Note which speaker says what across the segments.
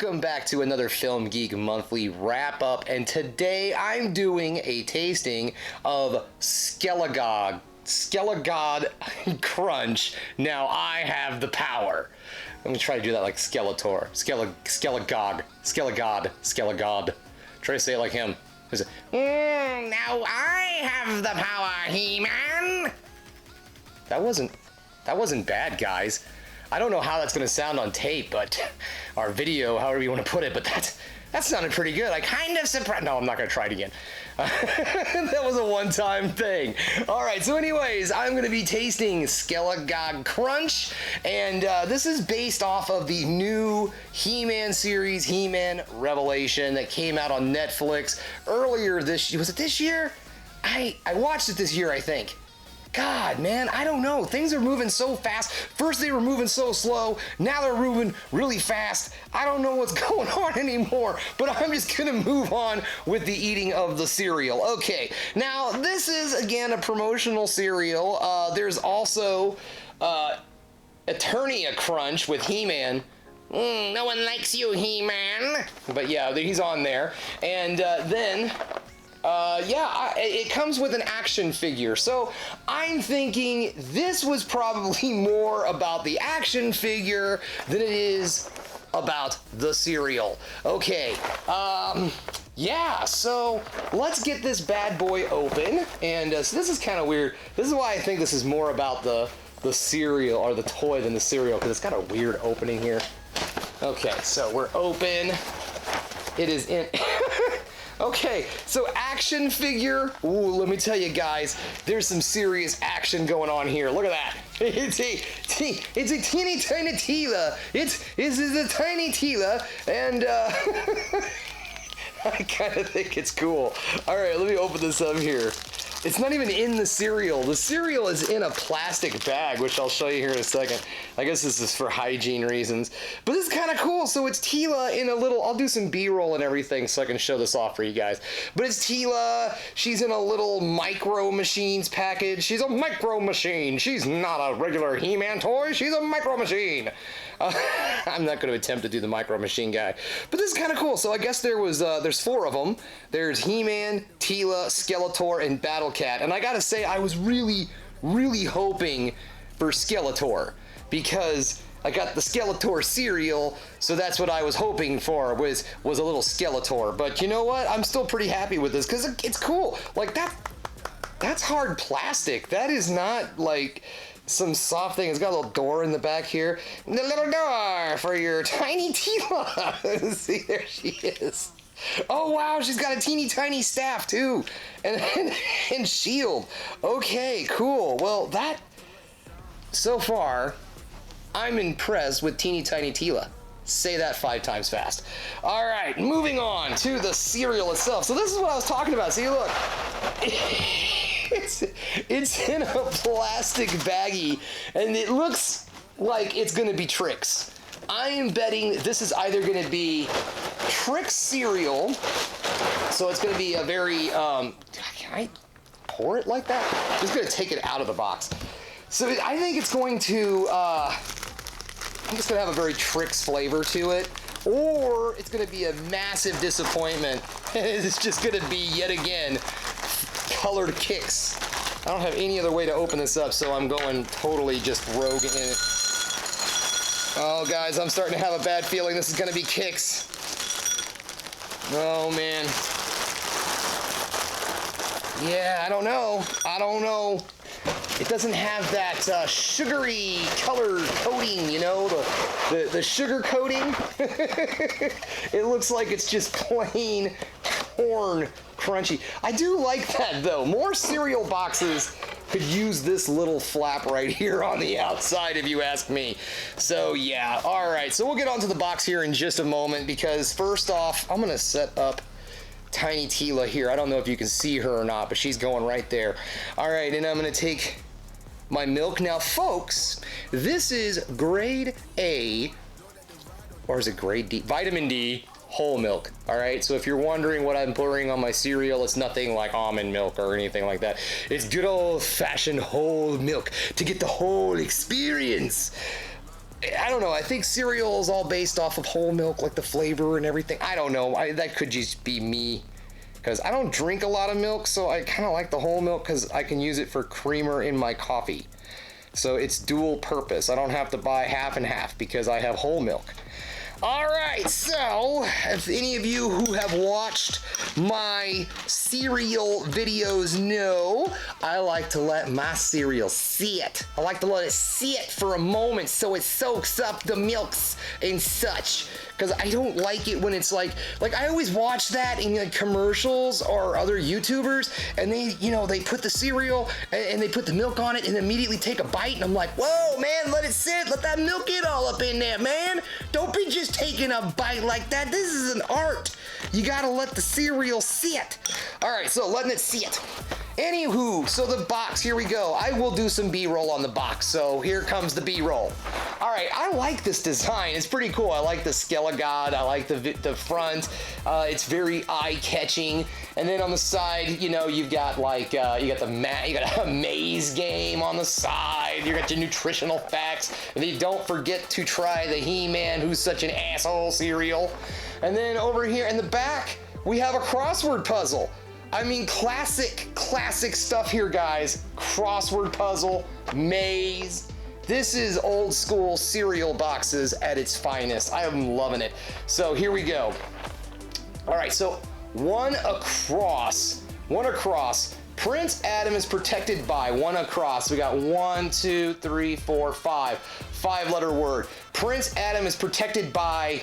Speaker 1: welcome back to another Film Geek Monthly wrap-up, and today I'm doing a tasting of Skelegod Crunch. Now I have the power. Let me try to do that like Skeletor. Skelegod. Try to say it like him. Now I have the power, He-Man. That wasn't bad, guys. I don't know how that's going to sound on tape, but our video, however you want to put it, but that sounded pretty good. I kind of surprised. No, I'm not going to try it again. That was a one-time thing. All right, so anyways, I'm going to be tasting Skelegod Crunch, and this is based off of the new He-Man series, He-Man Revelation, that came out on Netflix earlier this year. Was it this year? I watched it this year, I think. God, man, I don't know. Things are moving so fast. First they were moving so slow. Now they're moving really fast. I don't know what's going on anymore, but I'm just going to move on with the eating of the cereal. Okay, now this is, again, a promotional cereal. There's also Eternia Crunch with He-Man. No one likes you, He-Man. But yeah, he's on there. And then... it comes with an action figure, so I'm thinking this was probably more about the action figure than it is about the cereal. Okay, yeah, so let's get this bad boy open, and so this is kind of weird. This is why I think this is more about the cereal, or the toy, than the cereal, because it's got a weird opening here. Okay, so we're open. It is in... Okay, so action figure. Ooh, let me tell you guys, there's some serious action going on here. Look at that. It's a teeny tiny Teela. This is a tiny Teela, and I kind of think it's cool. All right, let me open this up here. It's not even in the cereal. The cereal is in a plastic bag, which I'll show you here in a second. I guess this is for hygiene reasons. But this is kind of cool. So it's Teela in a little... I'll do some B-roll and everything so I can show this off for you guys. But it's Teela. She's in a little Micro Machines package. She's a Micro Machine. She's not a regular He-Man toy. She's a Micro Machine. I'm not going to attempt to do the Micro Machine guy. But this is kind of cool. So I guess there's 4 of them. There's He-Man, Teela, Skeletor, and Battlecat. And I gotta say, I was really, really hoping for Skeletor, because I got the Skeletor cereal, so that's what I was hoping for, was a little Skeletor. But you know what? I'm still pretty happy with this, because it's cool. Like, that's hard plastic. That is not, like... some soft thing. It's got a little door in the back here. The little door for your tiny Teela. See, there she is. Oh wow, she's got a teeny tiny staff too, and shield. Okay, cool. Well, so far, I'm impressed with teeny tiny Teela. Say that 5 times fast. All right, moving on to the cereal itself. So this is what I was talking about. See, look. It's in a plastic baggie, and it looks like it's gonna be Trix. I am betting this is either gonna be Trix cereal, so it's gonna be a very, can I pour it like that? I'm just gonna take it out of the box. So I think it's going to, I'm just gonna have a very Trix flavor to it, or it's gonna be a massive disappointment. It's just gonna be, yet again, colored kicks. I don't have any other way to open this up, so I'm going totally just rogue in it. Oh, guys, I'm starting to have a bad feeling this is going to be kicks. Oh, man. Yeah, I don't know. It doesn't have that sugary color coating, you know, the sugar coating. It looks like it's just plain corn crunchy. I do like that, though. More cereal boxes could use this little flap right here on the outside, if you ask me. So yeah, all right, so we'll get onto the box here in just a moment, because first off, I'm gonna set up tiny Teela here. I don't know if you can see her or not, but she's going right there. All right, and I'm gonna take my milk. Now, folks, this is grade A, or is it grade D? Vitamin D whole milk. All right, so if you're wondering what I'm pouring on my cereal, it's nothing like almond milk or anything like that. It's good old-fashioned whole milk to get the whole experience. I don't know. I think cereal is all based off of whole milk, like the flavor and everything. I don't know. That could just be me, because I don't drink a lot of milk, so I kind of like the whole milk because I can use it for creamer in my coffee. So it's dual purpose. I don't have to buy half and half because I have whole milk. All right, so if any of you who have watched my cereal videos know, I like to let my cereal sit. I like to let it sit for a moment so it soaks up the milks and such. Because I don't like it when it's like I always watch that in like commercials or other YouTubers, and they put the cereal and they put the milk on it and immediately take a bite, and I'm like, whoa, man, let it sit, let that milk get all up in there, man. Don't be just taking a bite like that. This is an art. You gotta let the cereal sit. All right, so letting it sit. Anywho, so the box, here we go. I will do some B-roll on the box, so here comes the B-roll. All right, I like this design. It's pretty cool. I like the Skelegod. I like the front. It's very eye-catching. And then on the side, you've got like you got a maze game on the side. You got your nutritional facts. And then don't forget to try the He-Man Who's Such an Asshole cereal. And then over here in the back, we have a crossword puzzle. I mean, classic stuff here, guys. Crossword puzzle, maze. This is old school cereal boxes at its finest. I am loving it. So here we go. All right, so one across. Prince Adam is protected by one across. We got 1, 2, 3, 4, 5. 5-letter word. Prince Adam is protected by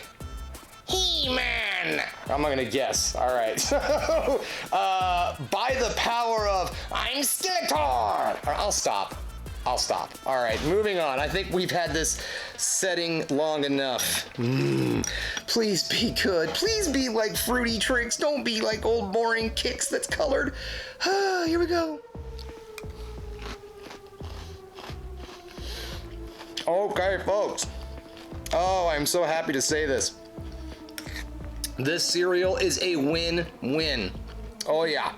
Speaker 1: He-Man. I'm not gonna guess. All right. So, by the power of I'm Skeletor. I'll stop. All right, moving on. I think we've had this setting long enough. Please be good. Please be like fruity tricks. Don't be like old boring Kix that's colored. Here we go. Okay, folks. Oh, I'm so happy to say this. This cereal is a win-win. Oh yeah.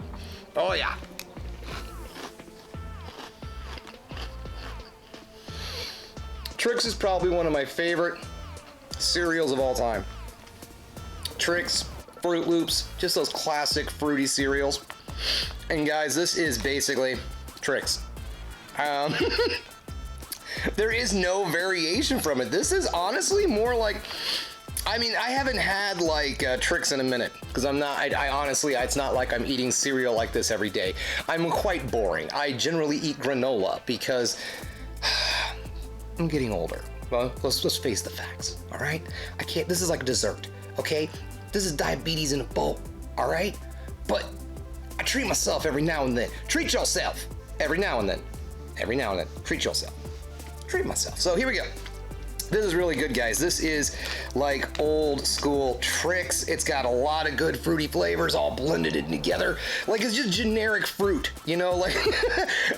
Speaker 1: Trix is probably one of my favorite cereals of all time. Trix, Fruit Loops, just those classic fruity cereals. And guys, this is basically Trix. There is no variation from it. This is honestly more like, I mean, I haven't had like Trix in a minute because I honestly, it's not like I'm eating cereal like this every day. I'm quite boring. I generally eat granola because I'm getting older. Well, let's face the facts, all right? I can't, this is like dessert, okay? This is diabetes in a bowl, all right? But I treat myself every now and then. Treat yourself every now and then. Treat yourself. Treat myself. So here we go. This is really good, guys. This is like old school Trix. It's got a lot of good fruity flavors all blended in together. Like it's just generic fruit, like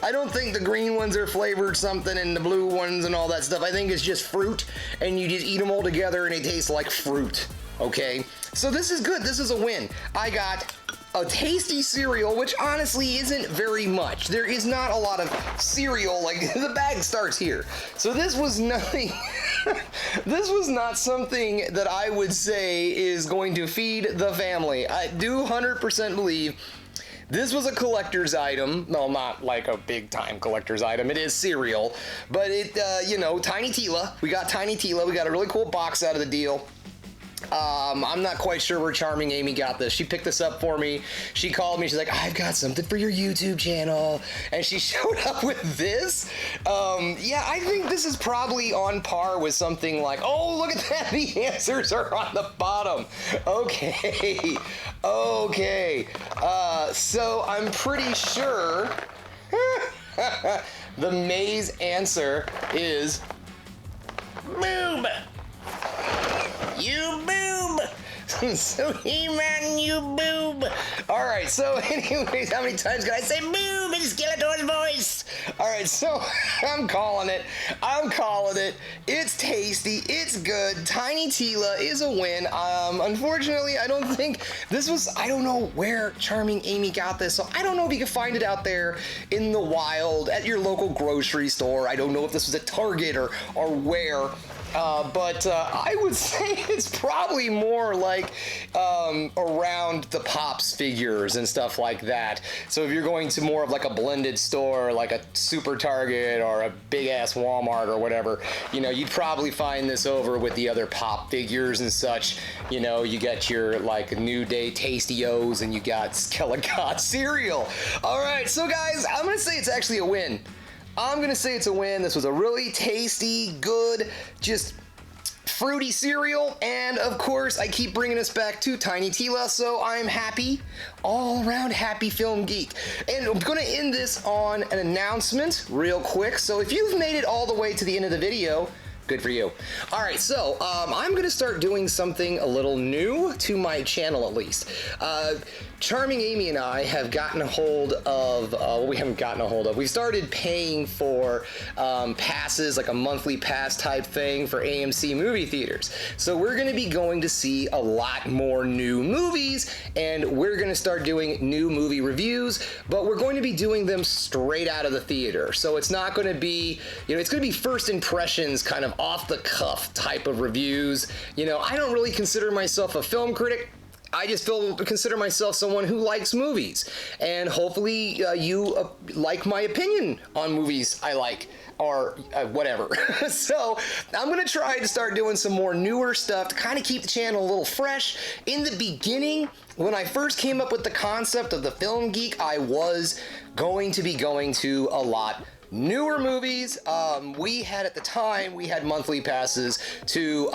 Speaker 1: I don't think the green ones are flavored something and the blue ones and all that stuff. I think it's just fruit and you just eat them all together and it tastes like fruit, okay? So this is good. This is a win. I got a tasty cereal, which honestly isn't very much. There is not a lot of cereal, like the bag starts here. So this was nothing, this was not something that I would say is going to feed the family. I do 100% believe this was a collector's item. No, not like a big time collector's item. It is cereal, but it, Tiny Tila. We got Tiny Tila. We got a really cool box out of the deal. I'm not quite sure where Charming Amy got this. She picked this up for me. She called me. She's like, I've got something for your YouTube channel. And she showed up with this. Yeah, I think this is probably on par with something like, oh, look at that. The answers are on the bottom. Okay. So I'm pretty sure the maze answer is boob. You boob! So He-Man, you boob! Alright, so anyways, how many times can I say boob in Skeletor's voice? Alright, so I'm calling it. It's tasty, it's good. Tiny Tila is a win. Unfortunately, I don't think this was, I don't know where Charming Amy got this, so I don't know if you can find it out there in the wild, at your local grocery store. I don't know if this was at Target or where. But I would say it's probably more like around the Pops figures and stuff like that. So if you're going to more of like a blended store, like a Super Target or a big ass Walmart or whatever, you know, you'd probably find this over with the other Pop figures and such. You know, you got your like New Day Tasty-O's and you got Skelegod cereal. All right, so guys, I'm gonna say it's actually a win. I'm gonna say it's a win. This was a really tasty, good, just fruity cereal, and of course I keep bringing us back to Tiny Tila, so I'm happy, all around happy film geek. And I'm gonna end this on an announcement real quick, so if you've made it all the way to the end of the video, good for you. All right, so I'm gonna start doing something a little new to my channel, at least. Charming Amy and I have gotten a hold of, well, we haven't gotten a hold of, we've started paying for passes, like a monthly pass type thing for AMC movie theaters. So we're gonna be going to see a lot more new movies, and we're gonna start doing new movie reviews, but we're going to be doing them straight out of the theater. So it's not gonna be, you know, it's gonna be first impressions, kind of off the cuff type of reviews. You know, I don't really consider myself a film critic. I just consider myself someone who likes movies, and hopefully you like my opinion on movies I like, or whatever. So I'm gonna try to start doing some more newer stuff to kind of keep the channel a little fresh. In the beginning, when I first came up with the concept of the Film Geek, I was going to be going to a lot newer movies. We had at the time, we had monthly passes to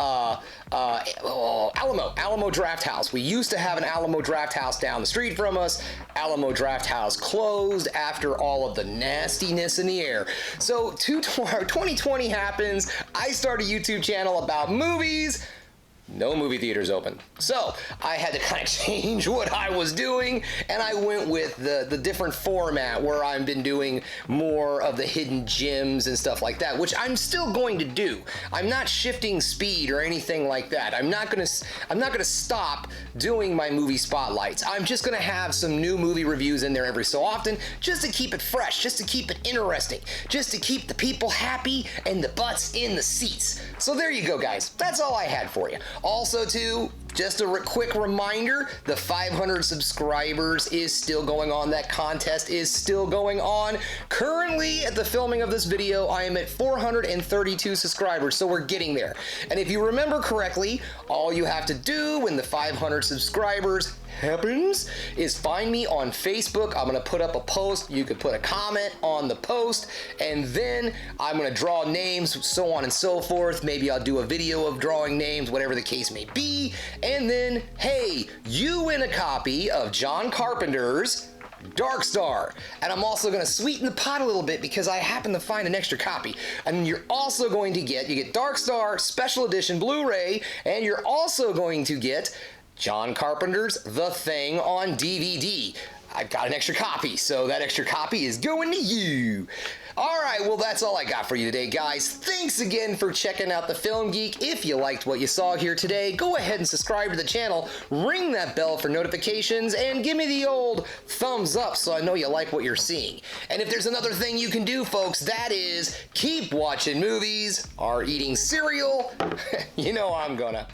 Speaker 1: Alamo Draft House. We used to have an Alamo Draft House down the street from us. Alamo Draft House closed after all of the nastiness in the air. So 2020 happens. I start a YouTube channel about movies. No movie theaters open. So I had to kind of change what I was doing, and I went with the different format where I've been doing more of the hidden gems and stuff like that, which I'm still going to do. I'm not shifting speed or anything like that. I'm not gonna stop doing my movie spotlights. I'm just gonna have some new movie reviews in there every so often, just to keep it fresh, just to keep it interesting, just to keep the people happy and the butts in the seats. So there you go, guys. That's all I had for you. Also, too, just a quick reminder, the 500 subscribers is still going on. That contest is still going on. Currently, at the filming of this video, I am at 432 subscribers, so we're getting there. And if you remember correctly, all you have to do when the 500 subscribers happens is find me on Facebook. I'm gonna put up a post. You could put a comment on the post, and then I'm gonna draw names, so on and so forth. Maybe I'll do a video of drawing names, whatever the case may be. And then, hey, you win a copy of John Carpenter's Dark Star. And I'm also going to sweeten the pot a little bit because I happen to find an extra copy. And you're also going to get Dark Star Special Edition Blu-ray, and you're also going to get John Carpenter's The Thing on DVD. I've got an extra copy, so that extra copy is going to you. All right, well, that's all I got for you today, guys. Thanks again for checking out the Film Geek. If you liked what you saw here today, go ahead and subscribe to the channel, ring that bell for notifications, and give me the old thumbs up so I know you like what you're seeing. And if there's another thing you can do, folks, that is keep watching movies or eating cereal. You know I'm gonna.